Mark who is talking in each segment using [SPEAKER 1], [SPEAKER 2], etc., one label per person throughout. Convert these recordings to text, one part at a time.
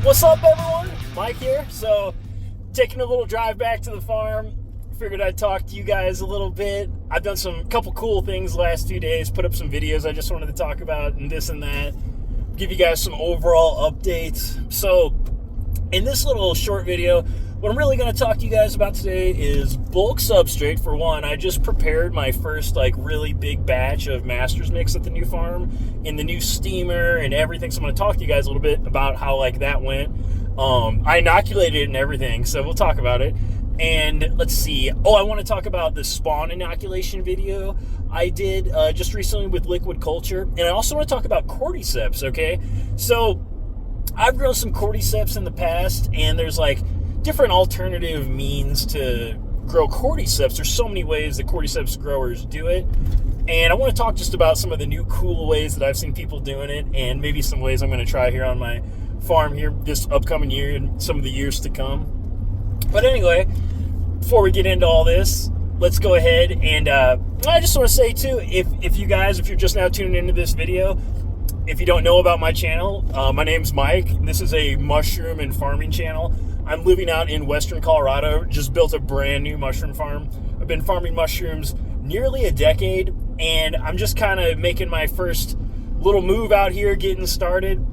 [SPEAKER 1] What's up, everyone? Mike here. So, taking a little drive back to the farm. Figured I'd talk to you guys a little bit. I've done couple cool things the last few days, put up some videos I just wanted to talk about and this and that. Give you guys some overall updates. So, in this little short video, what I'm really going to talk to you guys about today is bulk substrate. For one, I just prepared my first really big batch of master's mix at the new farm in the new steamer and everything. So I'm going to talk to you guys a little bit about how that went. I inoculated it and everything, so we'll talk about it. And let's see. I want to talk about the spawn inoculation video I did just recently with liquid culture. And I also want to talk about Cordyceps, okay? So I've grown some Cordyceps in the past, and there's different alternative means to grow Cordyceps. There's so many ways that Cordyceps growers do it. And I want to talk just about some of the new cool ways that I've seen people doing it, and maybe some ways I'm going to try here on my farm here this upcoming year and some of the years to come. But anyway, before we get into all this, let's go ahead and I just want to say too, if you're just now tuning into this video, if you don't know about my channel, my name's Mike. This is a mushroom and farming channel. I'm living out in western Colorado, just built a brand new mushroom farm. I've been farming mushrooms nearly a decade, and I'm just kind of making my first little move out here, getting started.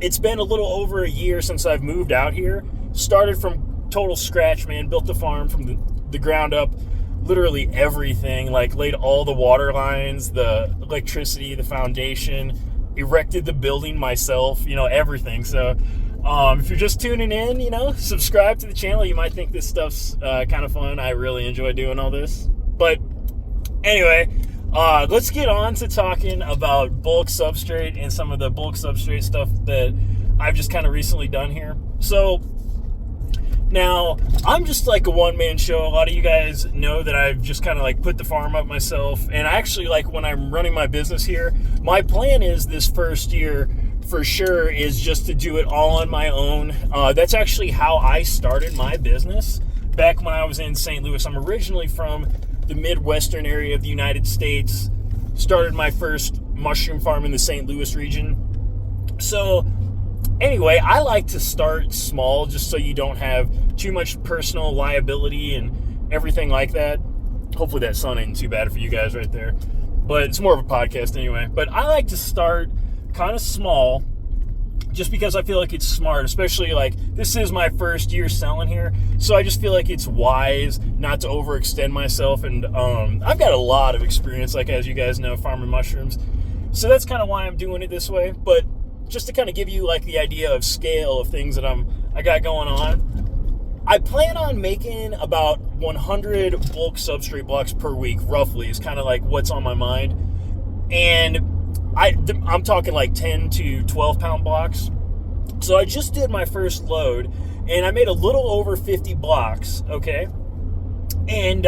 [SPEAKER 1] It's been a little over a year since I've moved out here. Started from total scratch, man. Built the farm from the ground up, literally everything, laid all the water lines, the electricity, the foundation, erected the building myself, everything. So if you're just tuning in, subscribe to the channel. You might think this stuff's kind of fun. I really enjoy doing all this. But anyway, let's get on to talking about bulk substrate and some of the bulk substrate stuff that I've just kind of recently done here. So now, I'm just a one-man show. A lot of you guys know that I've just kind of put the farm up myself. And actually, when I'm running my business here, my plan is this first year for sure is just to do it all on my own. That's actually how I started my business back when I was in St. Louis. I'm originally from the Midwestern area of the United States. Started my first mushroom farm in the St. Louis region. So anyway, I like to start small just so you don't have too much personal liability and everything like that. Hopefully that sun ain't too bad for you guys right there. But it's more of a podcast anyway. But I like to start kind of small just because I feel like it's smart, especially this is my first year selling here. So I just feel like it's wise not to overextend myself. And I've got a lot of experience, as you guys know, farming mushrooms. So that's kind of why I'm doing it this way. But just to kind of give you the idea of scale of things that I got going on, I plan on making about 100 bulk substrate blocks per week, roughly, is kind of what's on my mind. And I'm talking 10 to 12 pound blocks. So I just did my first load, and I made a little over 50 blocks, okay? And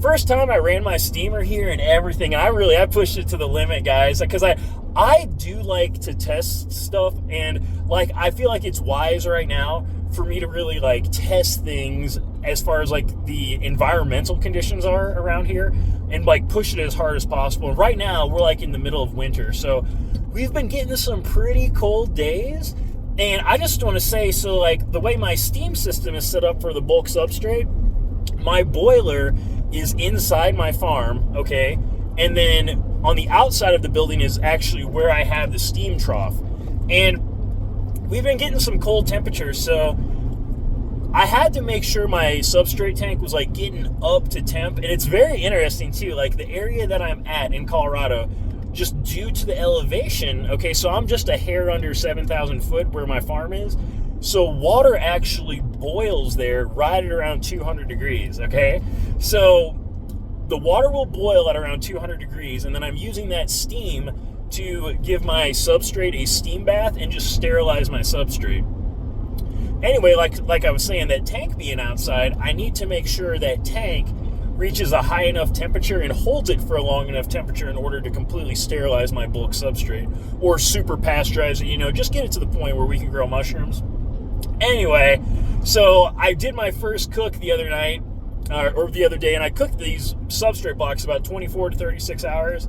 [SPEAKER 1] first time I ran my steamer here and everything, I pushed it to the limit, guys, because I do like to test stuff, and I feel like it's wise right now for me to really test things as far as the environmental conditions are around here, and push it as hard as possible. And right now we're in the middle of winter, so we've been getting some pretty cold days. And I just want to say, so the way my steam system is set up for the bulk substrate, my boiler is inside my farm, okay? And then on the outside of the building is actually where I have the steam trough. And we've been getting some cold temperatures, so I had to make sure my substrate tank was getting up to temp. And it's very interesting too, the area that I'm at in Colorado, just due to the elevation, okay, so I'm just a hair under 7,000 foot where my farm is. So water actually boils there right at around 200 degrees, okay? So the water will boil at around 200 degrees, and then I'm using that steam to give my substrate a steam bath and just sterilize my substrate. Anyway, like I was saying, that tank being outside, I need to make sure that tank reaches a high enough temperature and holds it for a long enough temperature in order to completely sterilize my bulk substrate, or super pasteurize it, just get it to the point where we can grow mushrooms. Anyway, so I did my first cook the other night, or the other day, and I cooked these substrate blocks about 24 to 36 hours,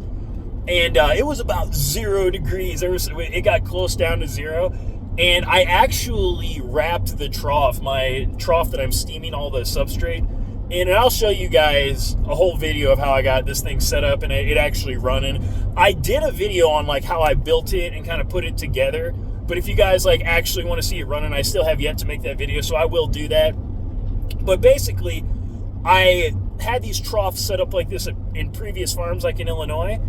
[SPEAKER 1] and it was about 0 degrees. It got close down to 0, And I actually wrapped the trough, my trough that I'm steaming all the substrate in, and I'll show you guys a whole video of how I got this thing set up and it actually running. I did a video on like how I built it and kind of put it together, but if you guys like actually want to see it running, I still have yet to make that video, so I will do that. But basically, I had these troughs set up like this in previous farms like in Illinois,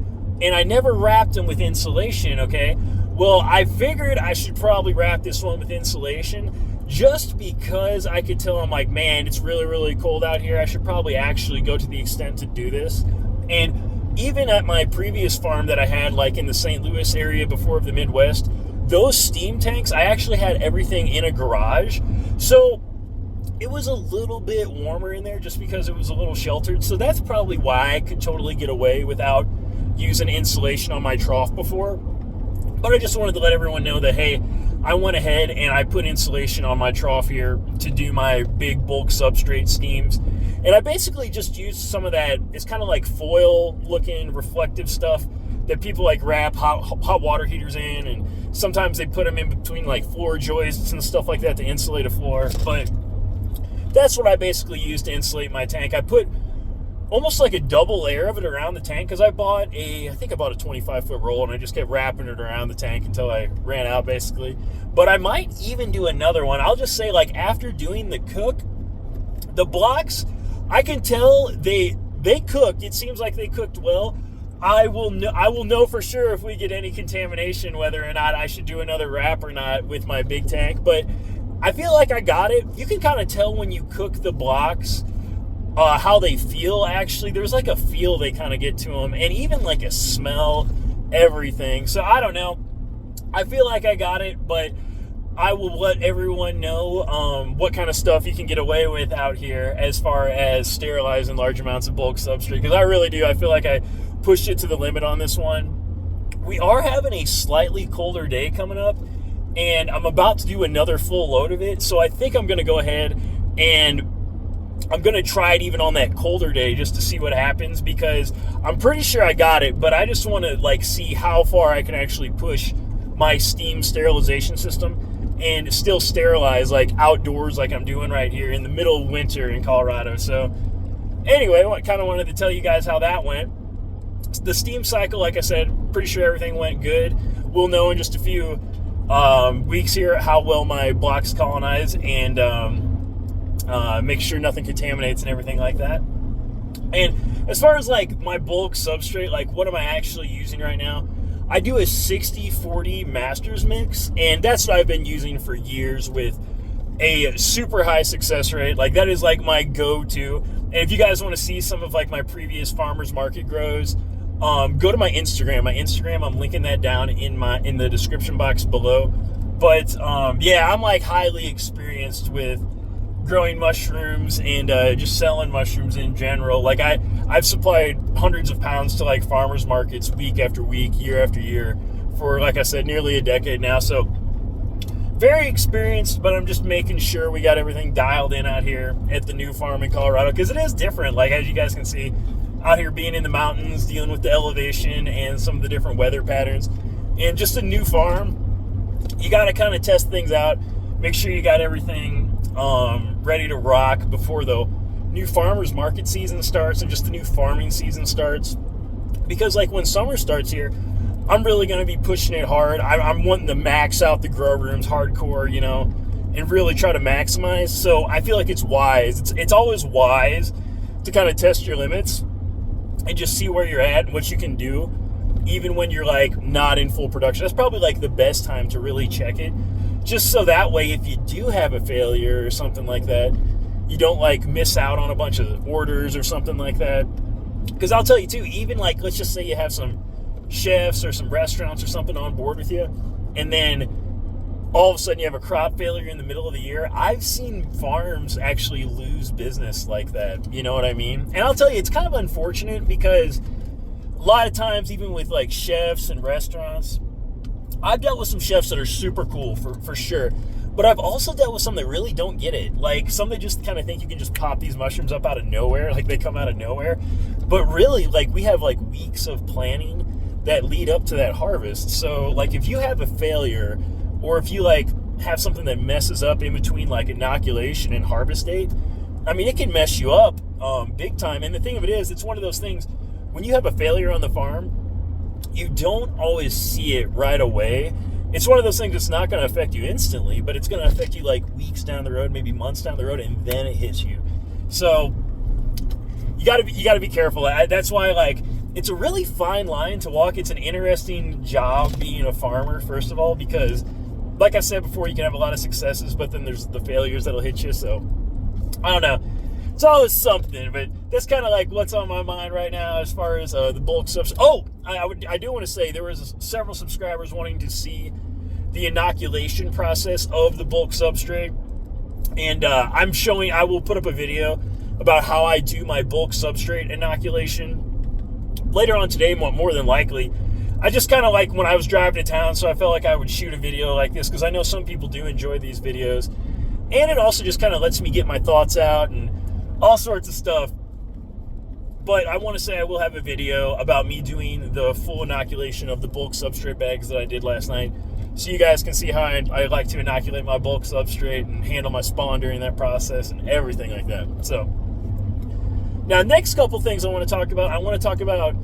[SPEAKER 1] and I never wrapped them with insulation, okay? Well, I figured I should probably wrap this one with insulation just because I could tell I'm like, man, it's really, really cold out here. I should probably actually go to the extent to do this. And even at my previous farm that I had like in the St. Louis area before the Midwest, those steam tanks, I actually had everything in a garage. So it was a little bit warmer in there just because it was a little sheltered. So that's probably why I could totally get away without using insulation on my trough before. But I just wanted to let everyone know that, hey, I went ahead and I put insulation on my trough here to do my big bulk substrate steams. And I basically just used some of that, it's kind of like foil looking reflective stuff that people like wrap hot water heaters in, and sometimes they put them in between like floor joists and stuff like that to insulate a floor. But that's what I basically used to insulate my tank. I put almost like a double layer of it around the tank because I bought I think I bought a 25-foot roll, and I just kept wrapping it around the tank until I ran out basically. But I might even do another one. I'll just say, like, after doing the cook, the blocks, I can tell they cooked. It seems like they cooked well. I will know for sure if we get any contamination whether or not I should do another wrap or not with my big tank. But I feel like I got it. You can kind of tell when you cook the blocks how they feel. Actually, there's like a feel they kind of get to them, and even like a smell, everything. So I don't know. I feel like I got it, but I will let everyone know what kind of stuff you can get away with out here as far as sterilizing large amounts of bulk substrate, because I really do. I feel like I pushed it to the limit on this one. We are having a slightly colder day coming up, and I'm about to do another full load of it, so I think I'm going to go ahead and I'm going to try it even on that colder day just to see what happens, because I'm pretty sure I got it, but I just want to like see how far I can actually push my steam sterilization system and still sterilize like outdoors like I'm doing right here in the middle of winter in Colorado. So anyway, I kind of wanted to tell you guys how that went. The steam cycle, like I said, pretty sure everything went good. We'll know in just a few weeks here how well my blocks colonize, and make sure nothing contaminates and everything like that. And as far as like my bulk substrate, like what am I actually using right now? I do a 60-40 masters mix, and that's what I've been using for years with a super high success rate. Like that is like my go-to. And if you guys want to see some of like my previous farmers market grows, go to my Instagram. My Instagram, I'm linking that down in the description box below. But yeah, I'm like highly experienced with growing mushrooms and just selling mushrooms in general. Like I've supplied hundreds of pounds to like farmers markets week after week, year after year for, like I said, nearly a decade now. So very experienced, but I'm just making sure we got everything dialed in out here at the new farm in Colorado, because it is different. Like as you guys can see out here, being in the mountains, dealing with the elevation and some of the different weather patterns, and just a new farm, you got to kind of test things out, make sure you got everything ready to rock before the new farmers market season starts and just the new farming season starts. Because like when summer starts here, I'm really going to be pushing it hard. I'm wanting to max out the grow rooms hardcore, you know, and really try to maximize. So I feel like it's wise. It's always wise to kind of test your limits and just see where you're at and what you can do, even when you're like not in full production. That's probably like the best time to really check it. Just so that way, if you do have a failure or something like that, you don't like miss out on a bunch of orders or something like that. Because I'll tell you too, even like, let's just say you have some chefs or some restaurants or something on board with you, and then all of a sudden you have a crop failure in the middle of the year. I've seen farms actually lose business like that. You know what I mean? And I'll tell you, it's kind of unfortunate, because a lot of times, even with like chefs and restaurants, I've dealt with some chefs that are super cool for sure, but I've also dealt with some that really don't get it. Like some that just kind of think you can just pop these mushrooms up out of nowhere, like they come out of nowhere. But really, like we have like weeks of planning that lead up to that harvest. So like if you have a failure or if you like have something that messes up in between like inoculation and harvest date, I mean, it can mess you up big time. And the thing of it is, it's one of those things, when you have a failure on the farm, you don't always see it right away. It's one of those things that's not going to affect you instantly, but it's going to affect you like weeks down the road, maybe months down the road, and then it hits you. So you got to be careful. That's why, like, it's a really fine line to walk. It's an interesting job being a farmer, first of all, because like I said before, you can have a lot of successes, but then there's the failures that'll hit you. So I don't know. It's always something, but that's kind of like what's on my mind right now as far as the bulk substrate. Oh, I do want to say there was several subscribers wanting to see the inoculation process of the bulk substrate, and I will put up a video about how I do my bulk substrate inoculation later on today, more than likely. I just kind of like when I was driving to town, so I felt like I would shoot a video like this because I know some people do enjoy these videos, and it also just kind of lets me get my thoughts out and all sorts of stuff. But I want to say I will have a video about me doing the full inoculation of the bulk substrate bags that I did last night, so you guys can see how I like to inoculate my bulk substrate and handle my spawn during that process and everything like that. So now, next couple things I want to talk about. I want to talk about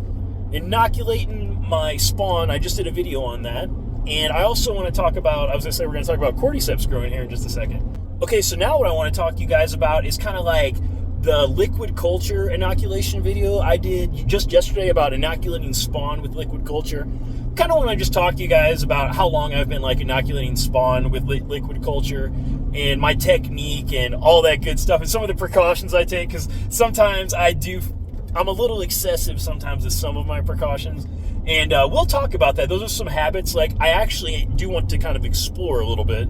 [SPEAKER 1] inoculating my spawn. I just did a video on that. And I also want to talk about, we're going to talk about Cordyceps growing here in just a second. Okay, so now what I want to talk to you guys about is kind of like the liquid culture inoculation video I did just yesterday about inoculating spawn with liquid culture. Kind of want to just talk to you guys about how long I've been like inoculating spawn with liquid culture and my technique and all that good stuff and some of the precautions I take, because sometimes I'm a little excessive sometimes with some of my precautions, and we'll talk about that. Those are some habits like I actually do want to kind of explore a little bit.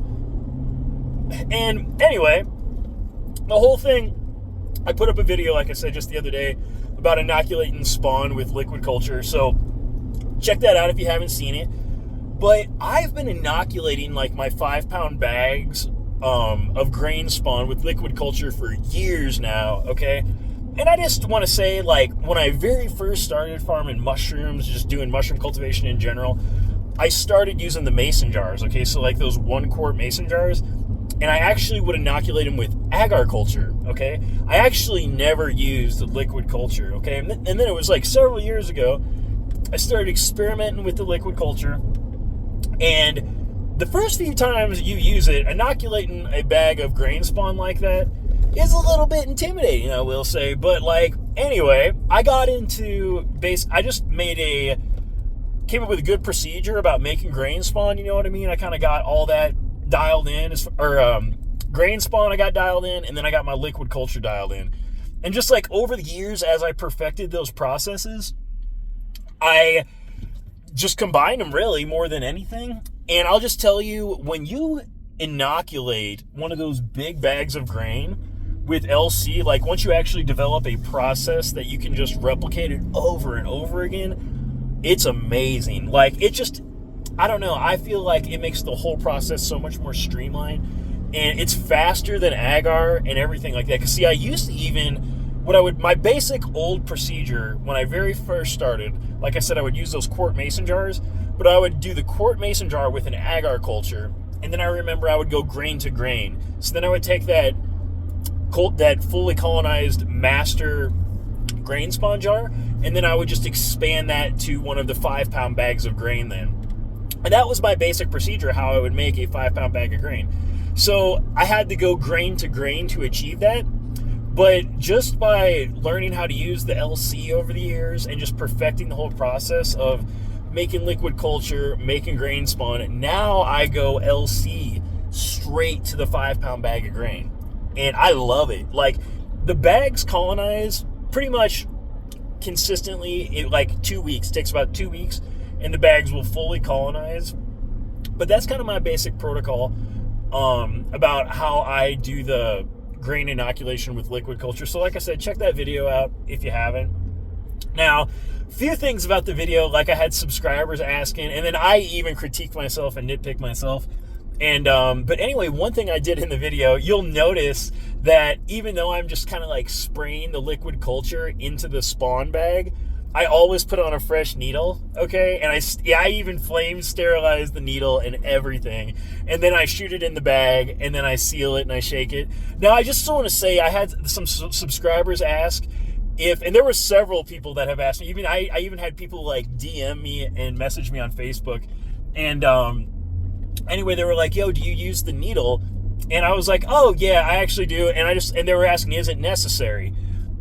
[SPEAKER 1] And anyway, the whole thing, I put up a video, like I said, just the other day about inoculating spawn with liquid culture, so check that out if you haven't seen it. But I've been inoculating like my 5-pound bags of grain spawn with liquid culture for years now, okay? And I just want to say, like, when I very first started farming mushrooms, just doing mushroom cultivation in general, I started using the mason jars, okay? So like those 1-quart mason jars, and I actually would inoculate them with agar culture, okay? I actually never used liquid culture, okay? And then it was like several years ago, I started experimenting with the liquid culture, and the first few times you use it, inoculating a bag of grain spawn like that is a little bit intimidating, I will say. But like, anyway, I got into I just came up with a good procedure about making grain spawn, you know what I mean? I kind of got all that dialed in, grain spawn I got dialed in, and then I got my liquid culture dialed in. And just like over the years, as I perfected those processes, I just combined them really more than anything. And I'll just tell you, when you inoculate one of those big bags of grain with LC, like once you actually develop a process that you can just replicate it over and over again, it's amazing. Like, it just, I don't know, I feel like it makes the whole process so much more streamlined, and it's faster than agar and everything like that. Because see, I used to even, my basic old procedure when I very first started, like I said, I would use those quart mason jars, but I would do the quart mason jar with an agar culture, and then I remember I would go grain to grain. So then I would take that fully colonized master grain spawn jar, and then I would just expand that to one of the 5-pound bags of grain then. And that was my basic procedure, how I would make a 5-pound bag of grain. So I had to go grain to grain to achieve that. But just by learning how to use the LC over the years and just perfecting the whole process of making liquid culture, making grain spawn, now I go LC straight to the 5-pound bag of grain. And I love it. Like, the bags colonize pretty much consistently in like 2 weeks. It takes about 2 weeks, and the bags will fully colonize. But that's kind of my basic protocol about how I do the grain inoculation with liquid culture. So like I said, check that video out if you haven't. Now, a few things about the video, like I had subscribers asking, and then I even critiqued myself and nitpicked myself. And but anyway, one thing I did in the video, you'll notice that even though I'm just kind of like spraying the liquid culture into the spawn bag, I always put on a fresh needle, okay? And I even flame sterilize the needle and everything. And then I shoot it in the bag, and then I seal it and I shake it. Now, I just want to say, I had some subscribers ask and there were several people that have asked me, I even had people like DM me and message me on Facebook. And anyway, they were like, yo, do you use the needle? And I was like, oh, yeah, I actually do. And they were asking, is it necessary?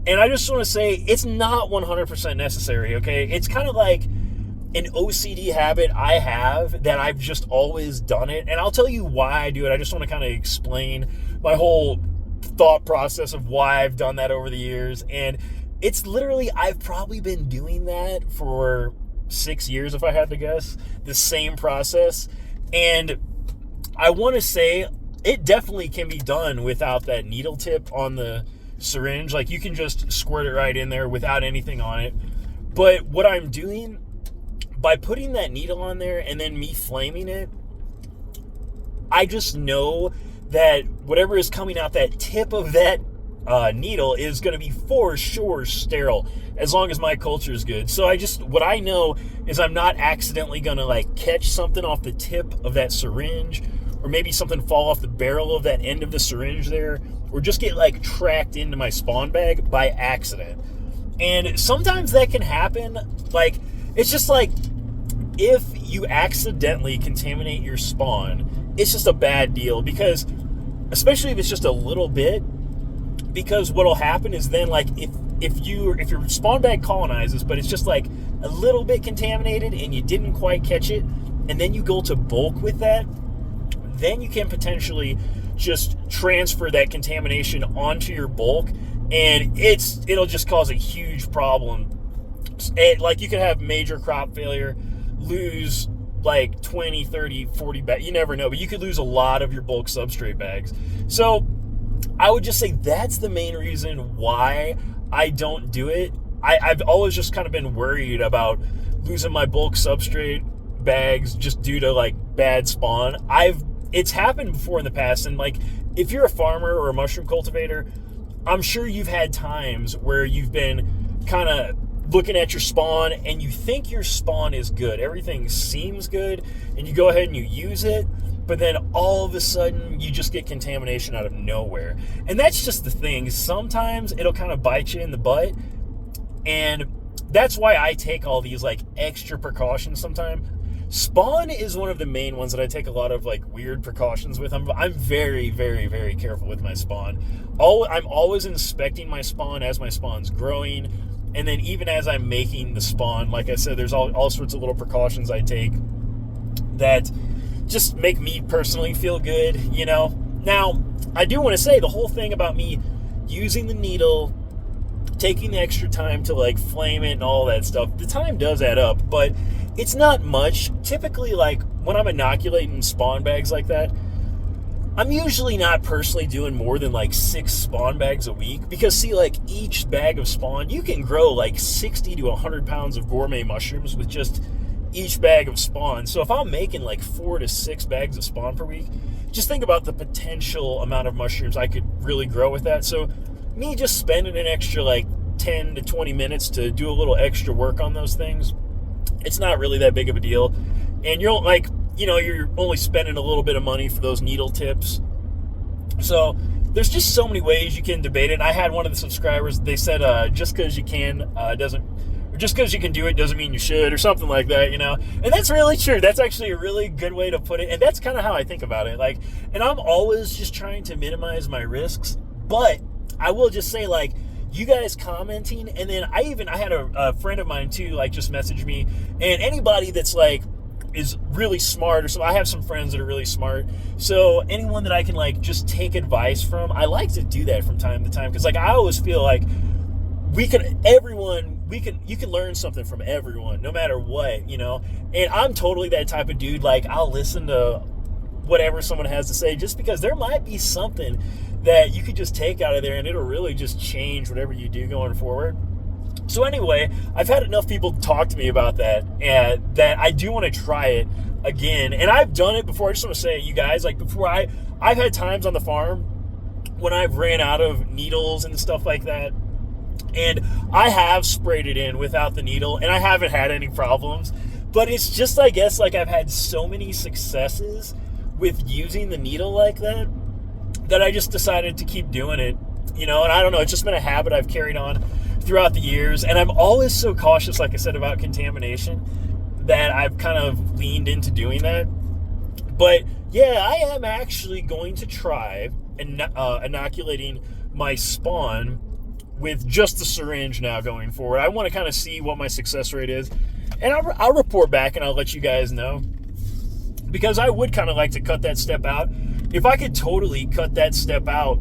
[SPEAKER 1] And I just want to say, it's not 100% necessary, okay? It's kind of like an OCD habit I have that I've just always done it. And I'll tell you why I do it. I just want to kind of explain my whole thought process of why I've done that over the years. And it's literally, I've probably been doing that for 6 years, if I had to guess, the same process. And I want to say it definitely can be done without that needle tip on the syringe. Like, you can just squirt it right in there without anything on it. But what I'm doing by putting that needle on there and then me flaming it, I just know that whatever is coming out that tip of that needle is going to be for sure sterile, as long as my culture is good. So what I know is I'm not accidentally going to like catch something off the tip of that syringe, or maybe something fall off the barrel of that end of the syringe there, or just get like tracked into my spawn bag by accident. And sometimes that can happen. Like, it's just like, if you accidentally contaminate your spawn, it's just a bad deal, because especially if it's just a little bit, because what'll happen is then, like, if your spawn bag colonizes, but it's just like a little bit contaminated and you didn't quite catch it, and then you go to bulk with that, then you can potentially just transfer that contamination onto your bulk, and it'll just cause a huge problem. Like, you could have major crop failure, lose like 20, 30, 40 bags. You never know, but you could lose a lot of your bulk substrate bags. So I would just say that's the main reason why I don't do it. I've always just kind of been worried about losing my bulk substrate bags just due to like bad spawn. It's happened before in the past, and like, if you're a farmer or a mushroom cultivator, I'm sure you've had times where you've been kind of looking at your spawn and you think your spawn is good, everything seems good, and you go ahead and you use it, but then all of a sudden you just get contamination out of nowhere. And that's just the thing. Sometimes it'll kind of bite you in the butt, and that's why I take all these like extra precautions sometimes. Spawn is one of the main ones that I take a lot of like weird precautions with. I'm very, very, very careful with my spawn. I'm always inspecting my spawn as my spawn's growing, and then even as I'm making the spawn, like I said, there's all sorts of little precautions I take that just make me personally feel good, you know? Now, I do want to say the whole thing about me using the needle, taking the extra time to like flame it and all that stuff, the time does add up, but it's not much. Typically, like, when I'm inoculating spawn bags like that, I'm usually not personally doing more than like 6 spawn bags a week, because see, like, each bag of spawn, you can grow like 60 to 100 pounds of gourmet mushrooms with just each bag of spawn. So if I'm making like 4 to 6 bags of spawn per week, just think about the potential amount of mushrooms I could really grow with that. So me just spending an extra like 10 to 20 minutes to do a little extra work on those things, it's not really that big of a deal. And you're like, you know, you're only spending a little bit of money for those needle tips. So there's just so many ways you can debate it. I had one of the subscribers, they said, just because you can just because you can do it doesn't mean you should, or something like that, you know? And that's really true. That's actually a really good way to put it. And that's kind of how I think about it. Like, and I'm always just trying to minimize my risks, but I will just say, like, you guys commenting, and then I had a friend of mine too, like, just message me, and anybody that's like is really smart, or so, I have some friends that are really smart, so anyone that I can like just take advice from, I like to do that from time to time, because like, I always feel like you can learn something from everyone, no matter what, you know? And I'm totally that type of dude. Like, I'll listen to whatever someone has to say, just because there might be something that you could just take out of there, and it'll really just change whatever you do going forward. So anyway, I've had enough people talk to me about that, and that I do want to try it again. And I've done it before. I just want to say, you guys, like, before I've had times on the farm when I've ran out of needles and stuff like that, And I have sprayed it in without the needle, and I haven't had any problems. But it's just, I guess, like I've had so many successes with using the needle like that, that I just decided to keep doing it. And I don't know, it's just been a habit I've carried on throughout the years. And I'm always so cautious, like I said, about contamination, that I've kind of leaned into doing that. But yeah, I am actually going to try inoculating my spawn with just the syringe now going forward. I want to kind of see what my success rate is, and I'll report back and I'll let you guys know, because I would kind of like to cut that step out. If I could totally cut that step out,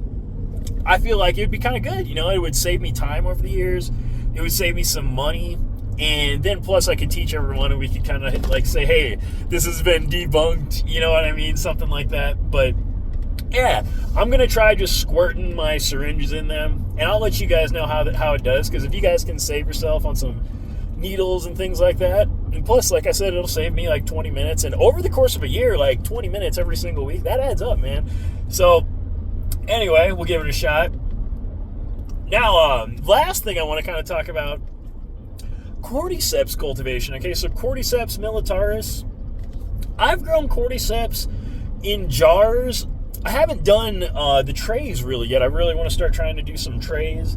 [SPEAKER 1] I feel like it would be kind of good. It would save me time over the years. It would save me some money. And then plus I could teach everyone, and we could kind of like say, hey, this has been debunked. You know what I mean? Something like that. But yeah, I'm going to try just squirting my syringes in them, and I'll let you guys know how it does, because if you guys can save yourself on some needles and things like that, and plus, like I said, it'll save me like 20 minutes, and over the course of a year, like 20 minutes every single week, that adds up, man. So anyway, we'll give it a shot. Now, last thing I want to kind of talk about, Cordyceps cultivation. Okay, so Cordyceps militaris. I've grown Cordyceps in jars. I haven't done the trays really yet. I really want to start trying to do some trays.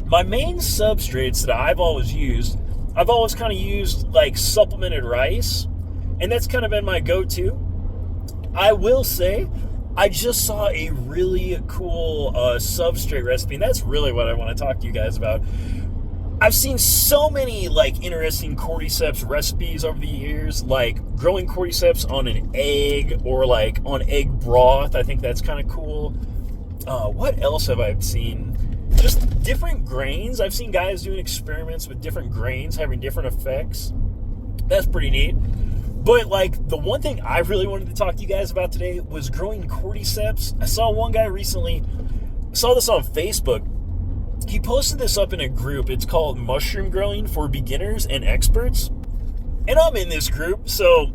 [SPEAKER 1] My main substrates that I've always kind of used like supplemented rice, and that's kind of been my go-to. I will say, I just saw a really cool substrate recipe, and that's really what I want to talk to you guys about. I've seen so many like interesting Cordyceps recipes over the years, like growing Cordyceps on an egg or like on egg broth. I think that's kind of cool. What else have I seen? Just different grains. I've seen guys doing experiments with different grains having different effects. That's pretty neat. But like the one thing I really wanted to talk to you guys about today was growing Cordyceps. I saw one guy recently, saw this on Facebook. He posted this up in a group. It's called Mushroom Growing for Beginners and Experts. And I'm in this group, so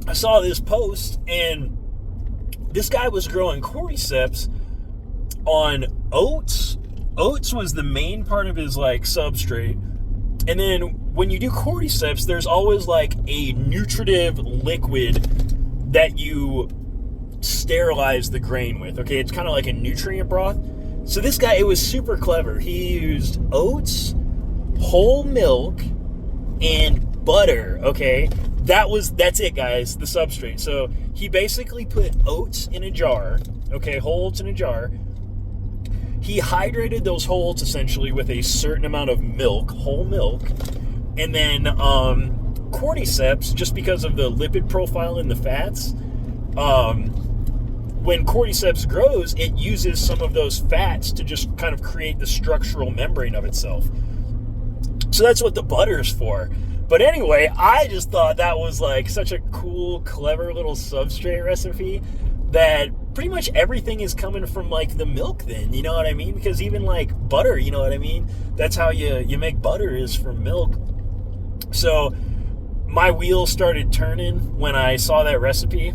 [SPEAKER 1] I saw this post, and this guy was growing Cordyceps on oats. Oats was the main part of his like substrate. And then when you do Cordyceps, there's always like a nutritive liquid that you sterilize the grain with. Okay, it's kind of like a nutrient broth. So this guy, it was super clever. He used oats, whole milk, and butter, okay? That's it, guys, the substrate. So he basically put oats in a jar, okay, whole oats in a jar. He hydrated those whole oats essentially with a certain amount of milk, whole milk, and then Cordyceps, just because of the lipid profile in the fats, when Cordyceps grows, it uses some of those fats to just kind of create the structural membrane of itself. So that's what the butter is for. But anyway, I just thought that was like such a cool, clever little substrate recipe that pretty much everything is coming from like the milk then, you know what I mean? Because even like butter, you know what I mean? That's how you make butter, is from milk. So my wheels started turning when I saw that recipe.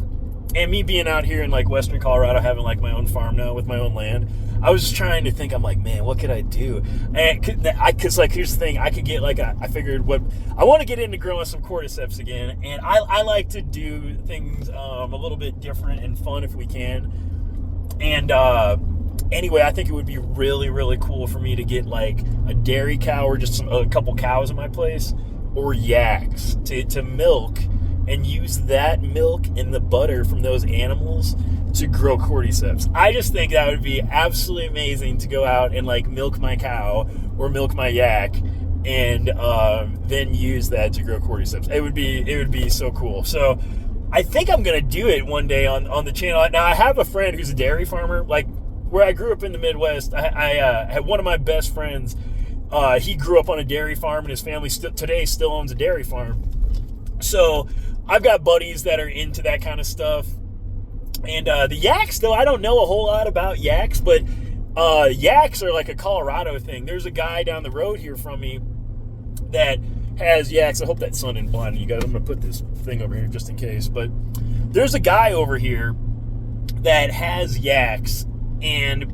[SPEAKER 1] And me being out here in like Western Colorado, having like my own farm now with my own land, I was just trying to think, I'm like, man, what could I do? And cause like, here's the thing, I could get like, I figured I want to get into growing some Cordyceps again. And I like to do things a little bit different and fun if we can. And anyway, I think it would be really, really cool for me to get like a dairy cow or just a couple cows in my place, or yaks to milk, and use that milk and the butter from those animals to grow Cordyceps. I just think that would be absolutely amazing to go out and like milk my cow or milk my yak, and then use that to grow Cordyceps. It would be so cool. So I think I'm gonna do it one day on the channel. Now I have a friend who's a dairy farmer. Like where I grew up in the Midwest, I had one of my best friends. He grew up on a dairy farm, and his family today still owns a dairy farm. So I've got buddies that are into that kind of stuff. And the yaks, though, I don't know a whole lot about yaks, but yaks are like a Colorado thing. There's a guy down the road here from me that has yaks. I hope that sun isn't blinding you guys. I'm going to put this thing over here just in case. But there's a guy over here that has yaks, and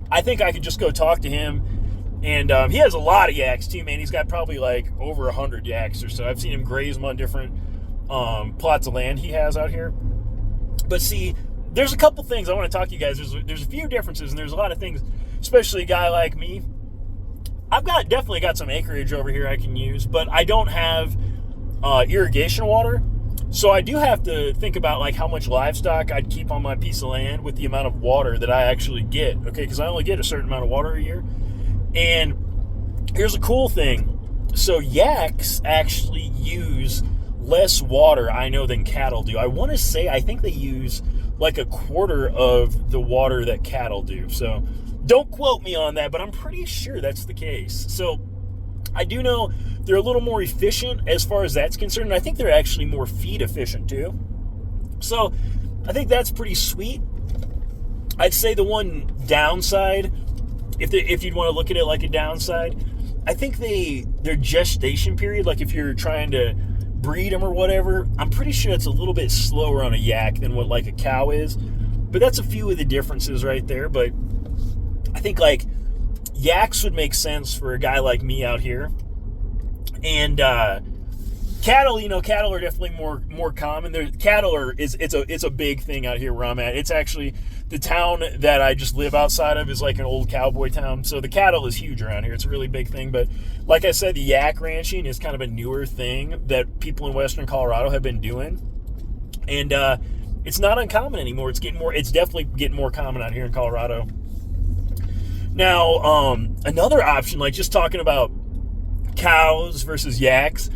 [SPEAKER 1] I think I could just go talk to him And he has a lot of yaks too, man. He's got probably like over 100 yaks or so. I've seen him graze them on different plots of land he has out here. But see, there's a couple things I want to talk to you guys. There's a few differences, and there's a lot of things, especially a guy like me. I've definitely got some acreage over here I can use, but I don't have irrigation water. So I do have to think about like how much livestock I'd keep on my piece of land with the amount of water that I actually get, okay? Because I only get a certain amount of water a year. And here's a cool thing. So yaks actually use less water, I know, than cattle do. I want to say, I think they use like a quarter of the water that cattle do. So don't quote me on that, but I'm pretty sure that's the case. So I do know they're a little more efficient as far as that's concerned, and I think they're actually more feed efficient too. So I think that's pretty sweet. I'd say the one downside, if you'd want to look at it like a downside, I think their gestation period, like if you're trying to breed them or whatever, I'm pretty sure it's a little bit slower on a yak than what like a cow is. But that's a few of the differences right there. But I think like yaks would make sense for a guy like me out here. And cattle, cattle are definitely more common. It's a big thing out here where I'm at. It's actually the town that I just live outside of is like an old cowboy town. So the cattle is huge around here. It's a really big thing. But like I said, the yak ranching is kind of a newer thing that people in Western Colorado have been doing. And it's not uncommon anymore. It's definitely getting more common out here in Colorado. Now, another option, like just talking about cows versus yaks,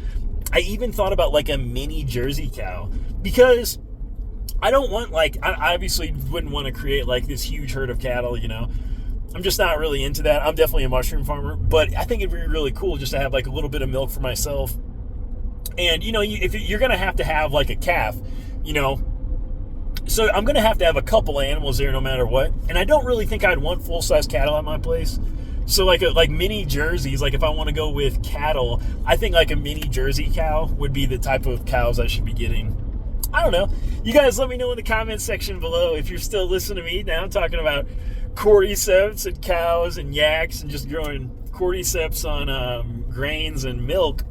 [SPEAKER 1] I even thought about like a mini Jersey cow, because I don't want I obviously wouldn't want to create like this huge herd of cattle, I'm just not really into that. I'm definitely a mushroom farmer, but I think it'd be really cool just to have like a little bit of milk for myself. And if you're gonna have to have like a calf, so I'm gonna have to have a couple animals there no matter what. And I don't really think I'd want full-size cattle at my place. So like mini Jerseys, like if I want to go with cattle, I think like a mini Jersey cow would be the type of cows I should be getting. I don't know. You guys let me know in the comments section below if you're still listening to me. Now I'm talking about Cordyceps and cows and yaks and just growing Cordyceps on grains and milk.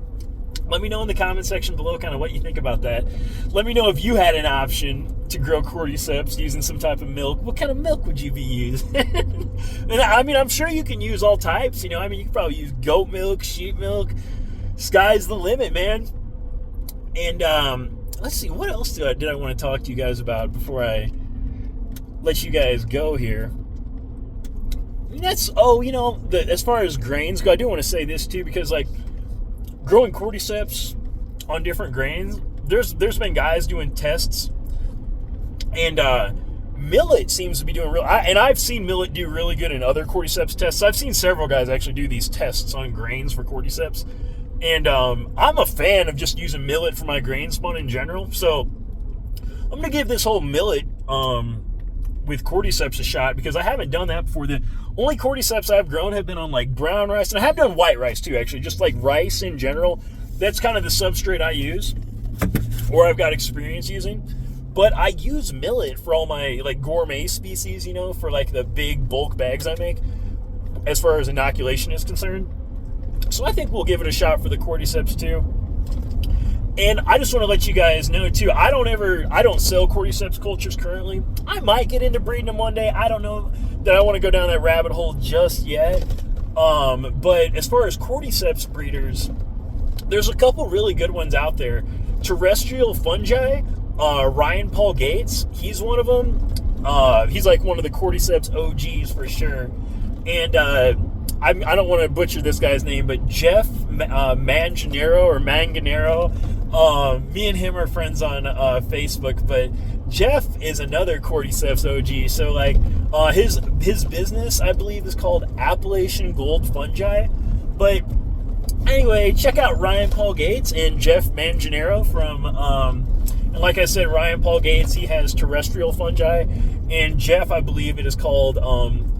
[SPEAKER 1] Let me know in the comment section below kind of what you think about that. Let me know if you had an option to grow Cordyceps using some type of milk. What kind of milk would you be using? And I mean, I'm sure you can use all types. You can probably use goat milk, sheep milk. Sky's the limit, man. And let's see, what else did I want to talk to you guys about before I let you guys go here? As far as grains go, I do want to say this too, because like growing Cordyceps on different grains, there's been guys doing tests, and millet seems to be doing and I've seen millet do really good in other Cordyceps tests. I've seen several guys actually do these tests on grains for Cordyceps, and I'm a fan of just using millet for my grain spawn in general. So I'm gonna give this whole millet with Cordyceps a shot, because I haven't done that before. The only Cordyceps I've grown have been on like brown rice, and I have done white rice too, actually, just like rice in general. That's kind of the substrate I use, or I've got experience using. But I use millet for all my like gourmet species, for like the big bulk bags I make, as far as inoculation is concerned. So I think we'll give it a shot for the Cordyceps too. And I just want to let you guys know too, I don't sell Cordyceps cultures currently. I might get into breeding them one day. I don't know that I want to go down that rabbit hole just yet. But as far as Cordyceps breeders, there's a couple really good ones out there. Terrestrial fungi, Ryan Paul Gates, he's one of them. He's like one of the Cordyceps OGs for sure. And I don't want to butcher this guy's name, but Jeff Manganero, me and him are friends on Facebook, but Jeff is another Cordyceps OG. So like his business, I believe, is called Appalachian Gold Fungi. But anyway, check out Ryan Paul Gates and Jeff Manganero from and like I said, Ryan Paul Gates, he has terrestrial fungi, and Jeff, I believe it is called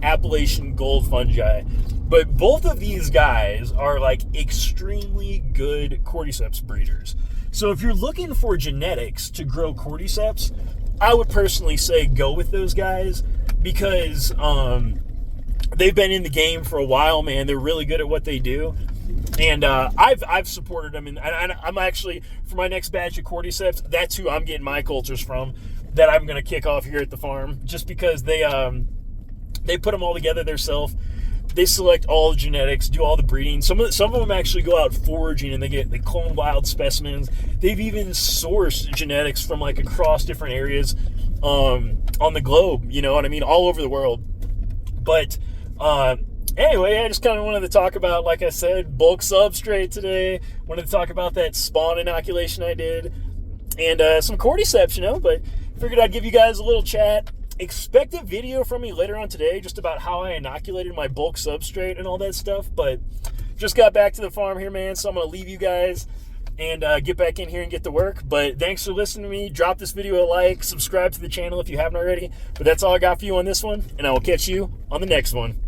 [SPEAKER 1] Appalachian Gold Fungi. But both of these guys are like extremely good Cordyceps breeders. So if you're looking for genetics to grow Cordyceps, I would personally say go with those guys, because they've been in the game for a while, man. They're really good at what they do. And I've supported them, and I'm actually, for my next batch of Cordyceps, that's who I'm getting my cultures from, that I'm going to kick off here at the farm, just because they put them all together themselves. They select all the genetics, do all the breeding. Some of them actually go out foraging, and they clone wild specimens. They've even sourced genetics from like across different areas on the globe. You know what I mean? All over the world. But anyway, I just kind of wanted to talk about, like I said, bulk substrate today. Wanted to talk about that spawn inoculation I did, and some cordyceps, you know. But figured I'd give you guys a little chat. Expect a video from me later on today just about how I inoculated my bulk substrate and all that stuff. But just got back to the farm here, man, so I'm going to leave you guys and get back in here and get to work. But thanks for listening to me. Drop this video a like, subscribe to the channel if you haven't already. But that's all I got for you on this one, and I will catch you on the next one.